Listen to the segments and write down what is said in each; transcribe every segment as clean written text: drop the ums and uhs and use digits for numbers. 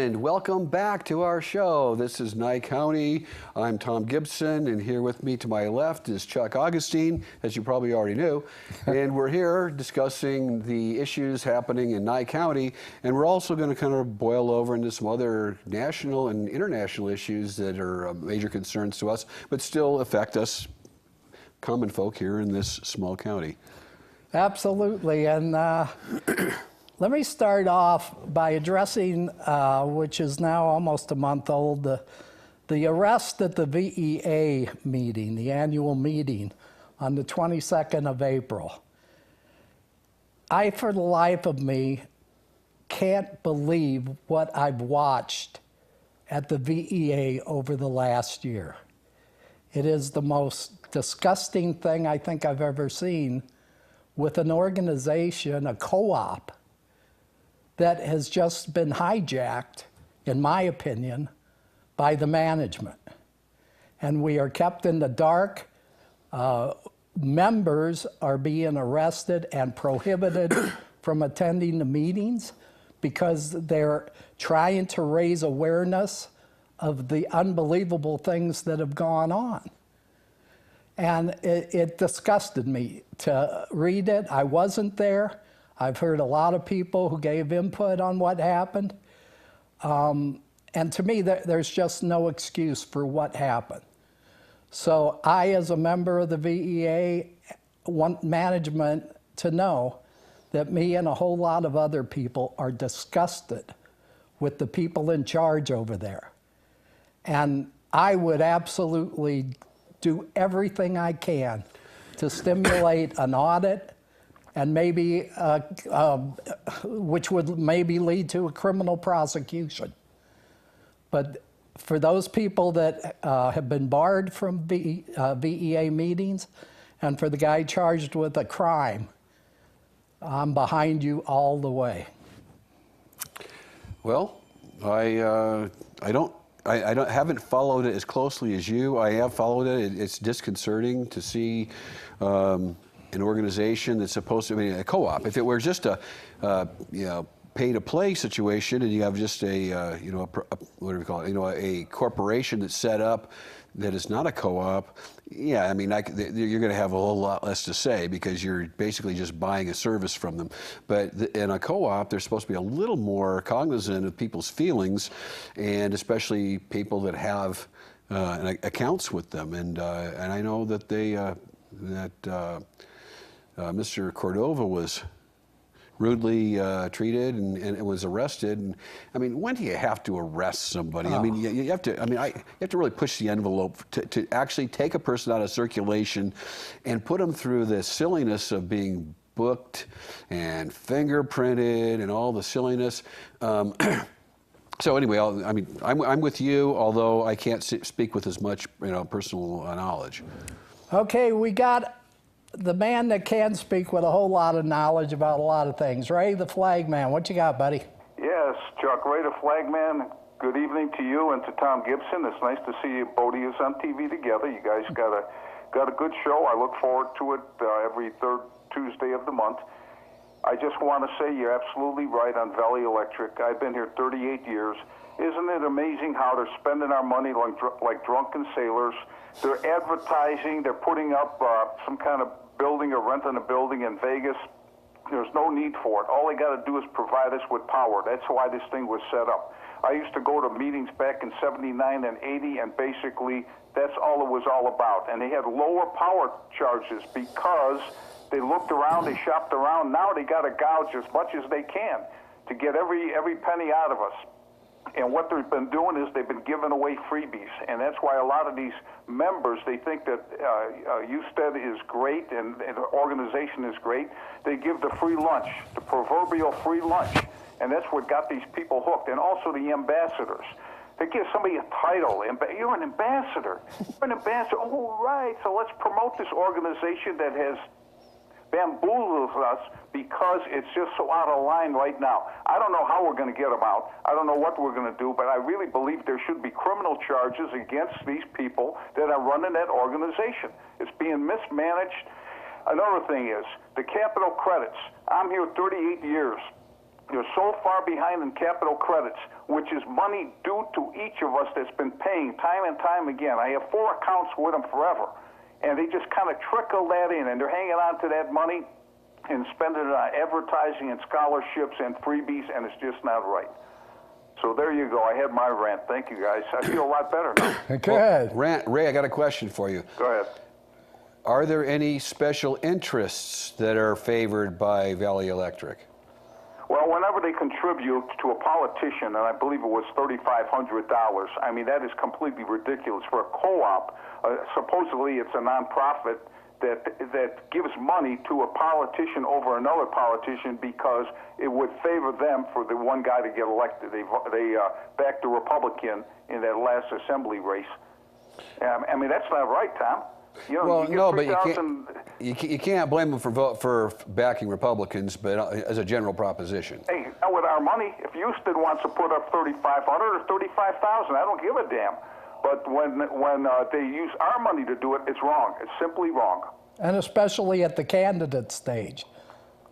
And welcome back to our show. This is Nye County. I'm Tom Gibson, and here with me to my left is Chuck Augustin, as you probably already knew. And we're here discussing the issues happening in Nye County, and we're also going to kind of boil over into some other national and international issues that are major concerns to us, but still affect us common folk here in this small county. Absolutely, and let me start off by addressing, which is now almost a month old, the arrest at the VEA meeting, the annual meeting on the 22nd of April. I, for the life of me, can't believe what I've watched at the VEA over the last year. It is the most disgusting thing I think I've ever seen with an organization, a co-op, that has just been hijacked, in my opinion, by the management. And we are kept in the dark. Members are being arrested and prohibited from attending the meetings because they're trying to raise awareness of the unbelievable things that have gone on. And it disgusted me to read it. I wasn't there. I've heard a lot of people who gave input on what happened. And to me, there's just no excuse for what happened. So I, as a member of the VEA, want management to know that me and a whole lot of other people are disgusted with the people in charge over there. And I would absolutely do everything I can to stimulate an audit, and maybe, which would maybe lead to a criminal prosecution. But for those people that have been barred from VEA meetings, and for the guy charged with a crime, I'm behind you all the way. Well, I haven't followed it as closely as you. I have followed it. It's disconcerting to see an organization that's supposed to be a co-op. If it were just a pay-to-play situation, and you have just a what do we call it? A corporation that's set up that is not a co-op. Yeah, I mean, you're going to have a whole lot less to say because you're basically just buying a service from them. But in a co-op, they're supposed to be a little more cognizant of people's feelings, and especially people that have accounts with them. And I know that Mr. Cordova was rudely treated and was arrested. And I mean, when do you have to arrest somebody? I mean, you have to. I mean, you have to really push the envelope to actually take a person out of circulation and put them through the silliness of being booked and fingerprinted and all the silliness. So anyway, I'm with you, although I can't speak with as much personal knowledge. Okay, we got the man that can speak with a whole lot of knowledge about a lot of things. Ray the Flagman, what you got, buddy? Yes, Chuck, Ray the Flagman. Good evening to you and to Tom Gibson. It's nice to see you both of you on TV together. You guys got a good show. I look forward to it every third Tuesday of the month. I just want to say you're absolutely right on Valley Electric. I've been here 38 years. Isn't it amazing how they're spending our money like drunken sailors? They're advertising. They're putting up some kind of building or renting a building in Vegas. There's no need for it. All they got to do is provide us with power. That's why this thing was set up. I used to go to meetings back in 79 and 80, and basically that's all it was all about. And they had lower power charges because they looked around, they shopped around. Now they got to gouge as much as they can to get every penny out of us. And what they've been doing is they've been giving away freebies. And that's why a lot of these members, they think that USTED is great and the organization is great. They give the free lunch, the proverbial free lunch. And that's what got these people hooked. And also the ambassadors. They give somebody a title. You're an ambassador. You're an ambassador. Oh, right. So let's promote this organization that has bamboozles us because it's just so out of line right now. I don't know how we're going to get them out. I don't know what we're going to do, but I really believe there should be criminal charges against these people that are running that organization. It's being mismanaged. Another thing is the capital credits. I'm here 38 years. They're so far behind in capital credits, which is money due to each of us that's been paying time and time again. I have 4 accounts with them forever, and they just kind of trickle that in, and they're hanging on to that money and spending it on advertising and scholarships and freebies, and it's just not right. So there you go. I had my rant. Thank you, guys. I feel a lot better now. Good. Ray, I got a question for you. Go ahead. Are there any special interests that are favored by Valley Electric? Well, whenever they contribute to a politician, and I believe it was $3,500, I mean, that is completely ridiculous. For a co-op, supposedly it's a nonprofit that gives money to a politician over another politician because it would favor them for the one guy to get elected. They backed the Republican in that last assembly race. I mean, that's not right, Tom. You know, Well, you no, but you can't blame them for backing Republicans, but as a general proposition. Hey, with our money, if Houston wants to put up 3,500 or 35,000, I don't give a damn. But when they use our money to do it, it's wrong. It's simply wrong. And especially at the candidate stage.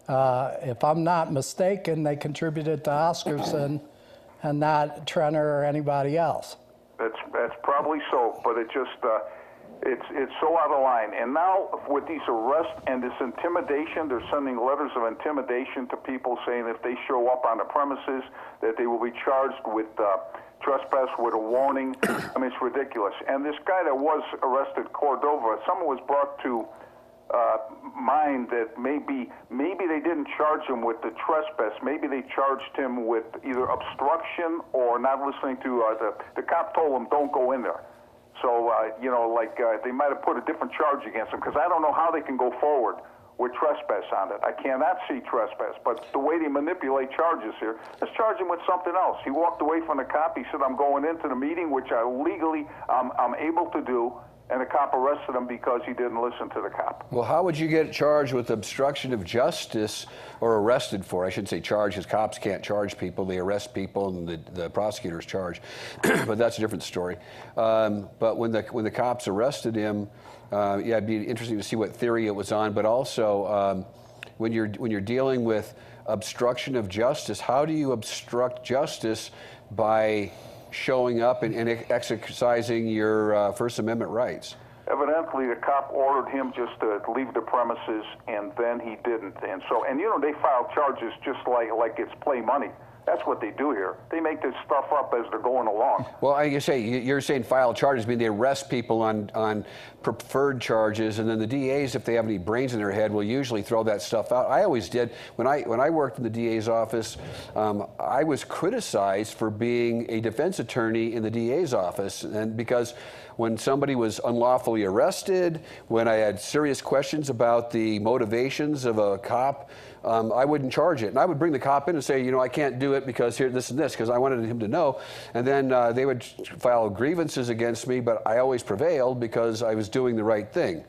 If I'm not mistaken, they contributed to Augustin and not Trenner or anybody else. That's probably so, but it just it's so out of line. And now with these arrests and this intimidation, they're sending letters of intimidation to people saying if they show up on the premises that they will be charged with trespass with a warning. I mean, it's ridiculous. And this guy that was arrested, Cordova, someone was brought to mind that maybe they didn't charge him with the trespass. Maybe they charged him with either obstruction or not listening to the cop told him don't go in there. So you know, like they might have put a different charge against him because I don't know how they can go forward with trespass on it. I cannot see trespass, but the way they manipulate charges here, let's charge him with something else. He walked away from the cop. He said, "I'm going into the meeting," which I legally I'm able to do. And the cop arrested him because he didn't listen to the cop. Well, how would you get charged with obstruction of justice or arrested for? I shouldn't say charged because cops can't charge people. They arrest people and the prosecutors charge. But that's a different story. But when the cops arrested him, yeah, it'd be interesting to see what theory it was on. But also, when you're dealing with obstruction of justice, how do you obstruct justice by showing up and exercising your First Amendment rights? Evidently, the cop ordered him just to leave the premises, and then he didn't. And so, and you know, they file charges just like it's play money. That's what they do here. They make this stuff up as they're going along. Well, you're saying file charges, I mean they arrest people on preferred charges, and then the DAs, if they have any brains in their head, will usually throw that stuff out. I always did. When I worked in the DA's office, I was criticized for being a defense attorney in the DA's office, and because when somebody was unlawfully arrested, when I had serious questions about the motivations of a cop, I wouldn't charge it. And I would bring the cop in and say, you know, I can't do it because here, this and this, because I wanted him to know. And then they would file grievances against me, but I always prevailed because I was doing the right thing.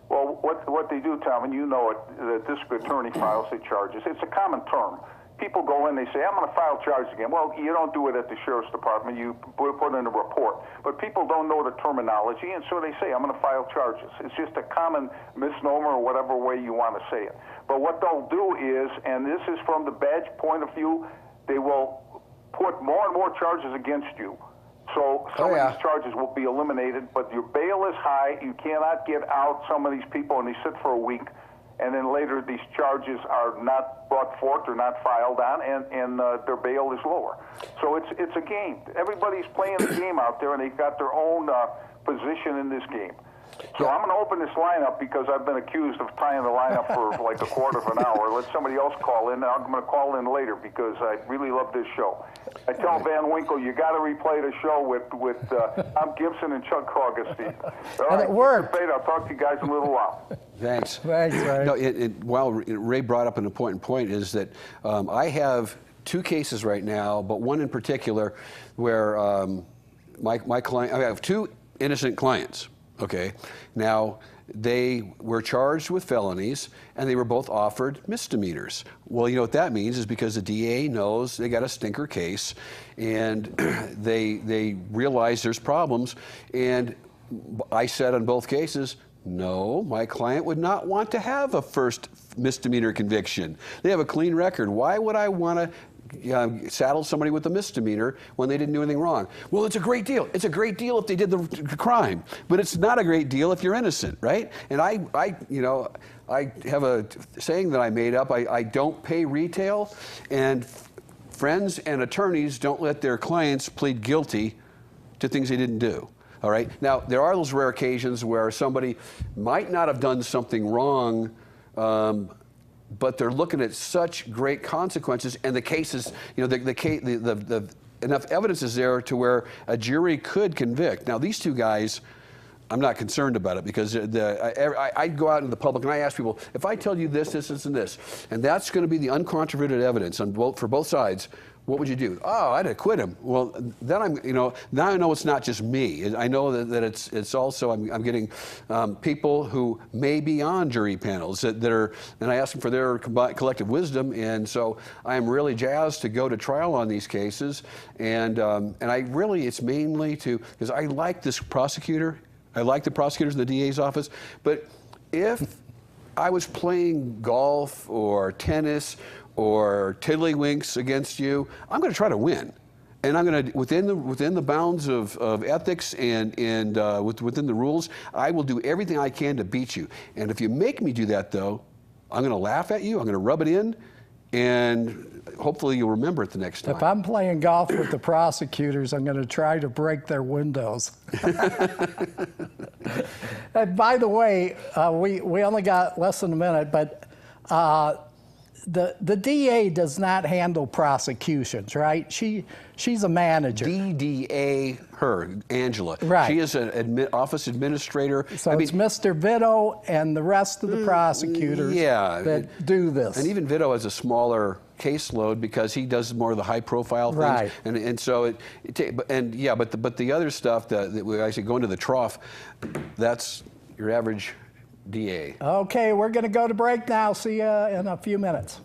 Well, what they do, Tom, and you know it, the district attorney files the charges. It's a common term. People go in, they say, I'm going to file charges again. Well, you don't do it at the sheriff's department. You put in a report. But people don't know the terminology, and so they say, I'm going to file charges. It's just a common misnomer or whatever way you want to say it. But what they'll do is, and this is from the badge point of view, they will put more and more charges against you. So some of these charges will be eliminated, but your bail is high. You cannot get out some of these people, and they sit for a week. And then later these charges are not brought forth or not filed on, and their bail is lower. So it's a game. Everybody's playing the game out there, and they've got their own position in this game. So I'm going to open this lineup because I've been accused of tying the lineup for like a quarter of an hour. Let somebody else call in. I'm going to call in later because I really love this show. I tell Van Winkle, you got to replay the show with Tom Gibson and Chuck Augustin. All right, it worked. I'll talk to you guys in a little while. Thanks. Thanks, Ray. No, while Ray brought up an important point is that I have two cases right now, but one in particular where my client, I have two innocent clients. Okay, now they were charged with felonies and they were both offered misdemeanors. Well, you know what that means is because the DA knows they got a stinker case and they realize there's problems, and I said on both cases, No, my client would not want to have a first misdemeanor conviction. They have a clean record. Why would I want to saddle somebody with a misdemeanor when they didn't do anything wrong? Well, it's a great deal. It's a great deal if they did the crime, but it's not a great deal if you're innocent, right? And I have a saying that I made up. I don't pay retail, and friends and attorneys don't let their clients plead guilty to things they didn't do. All right. Now, there are those rare occasions where somebody might not have done something wrong, but they're looking at such great consequences, and the case is, the enough evidence is there to where a jury could convict. Now, these two guys, I'm not concerned about it, because I go out in the public and I ask people, if I tell you this, and this, and that's going to be the uncontroverted evidence for both sides, what would you do? Oh, I'd acquit him. Well, then now I know it's not just me. I know that it's also, I'm getting people who may be on jury panels that are, and I ask them for their collective wisdom, and so I am really jazzed to go to trial on these cases, and I really, it's mainly because I like this prosecutor. I like the prosecutors in the DA's office, but if I was playing golf or tennis or tiddlywinks against you, I'm going to try to win, and I'm going to within the bounds of ethics and within the rules, I will do everything I can to beat you. And if you make me do that, though, I'm going to laugh at you. I'm going to rub it in, and hopefully you'll remember it the next time. If I'm playing golf with the prosecutors, I'm going to try to break their windows. And by the way, we only got less than a minute, but the DA does not handle prosecutions, right? She's a manager. DDA, her, Angela. Right. She is an office administrator. So it's Mr. Vito and the rest of the prosecutors that do this. And even Vito has a smaller caseload because he does more of the high-profile things. Right. And so but the other stuff that we actually go into the trough, that's your average DA. Okay, we're going to go to break now. See you in a few minutes.